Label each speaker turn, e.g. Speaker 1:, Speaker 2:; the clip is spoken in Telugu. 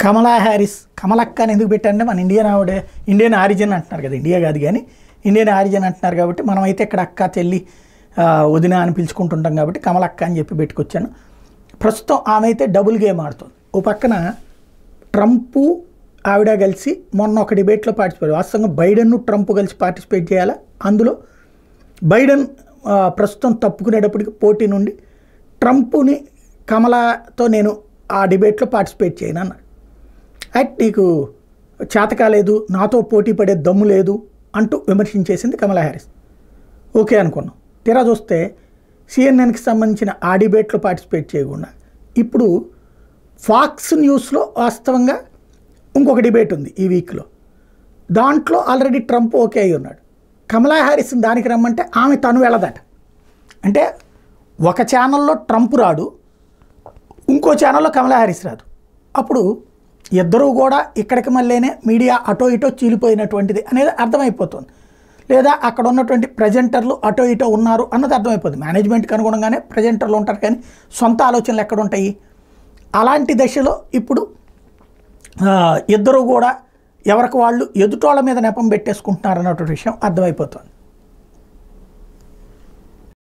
Speaker 1: కమలా హ్యారిస్ కమలక్క అని ఎందుకు పెట్టారంటే మన ఇండియన్ ఆరిజిన్ అంటున్నారు కదా, ఇండియా కాదు కానీ ఇండియన్ ఆరిజిన్ అంటున్నారు కాబట్టి మనం అయితే ఇక్కడ అక్క చెల్లి వదిన అని పిలుచుకుంటుంటాం కాబట్టి కమలక్క అని చెప్పి పెట్టుకొచ్చాను. ప్రస్తుతం ఆమె అయితే డబుల్ గేమ్ ఆడుతుంది. ఓ పక్కన ట్రంపు ఆవిడ కలిసి మొన్న ఒక డిబేట్లో పార్టిసిపేట్, వాస్తవంగా బైడెన్ ట్రంప్ కలిసి పార్టిసిపేట్ చేయాలా, అందులో బైడెన్ ప్రస్తుతం తప్పుకునేటప్పటికి పోటీ నుండి ట్రంప్ని కమలాతో నేను ఆ డిబేట్లో పార్టిసిపేట్ చేయను అన్నాడు. నీకు చేత కాలేదు, నాతో పోటీ పడే దమ్ము లేదు అంటూ విమర్శించేసింది కమలా హ్యారిస్. ఓకే అనుకున్నాం. తీరా చూస్తే సిఎన్ఎన్కి సంబంధించిన ఆ డిబేట్లో పార్టిసిపేట్ చేయకుండా ఇప్పుడు ఫాక్స్ న్యూస్లో వాస్తవంగా ఇంకొక డిబేట్ ఉంది ఈ వీక్లో, దాంట్లో ఆల్రెడీ ట్రంప్ ఓకే అయి ఉన్నాడు. కమలా హ్యారిస్ని దానికి రమ్మంటే ఆమె తను వెళ్ళదట. అంటే ఒక ఛానల్లో ట్రంప్ రాడు, ఇంకో ఛానల్లో కమలా హ్యారిస్ రాదు. అప్పుడు ఇద్దరూ కూడా ఇక్కడికి మళ్ళీనే మీడియా అటో ఇటో చీలిపోయినటువంటిది అనేది అర్థమైపోతుంది. లేదా అక్కడ ఉన్నటువంటి ప్రజెంటర్లు అటో ఇటో ఉన్నారు అన్నది అర్థమైపోతుంది. మేనేజ్మెంట్కి అనుగుణంగానే ప్రజెంటర్లు ఉంటారు కానీ సొంత ఆలోచనలు ఎక్కడ ఉంటాయి. అలాంటి దశలో ఇప్పుడు ఇద్దరు కూడా ఎవరికి వాళ్ళు ఎదుటోళ్ళ మీద నెపం పెట్టేసుకుంటున్నారు అన్నటువంటి విషయం అర్థమైపోతుంది.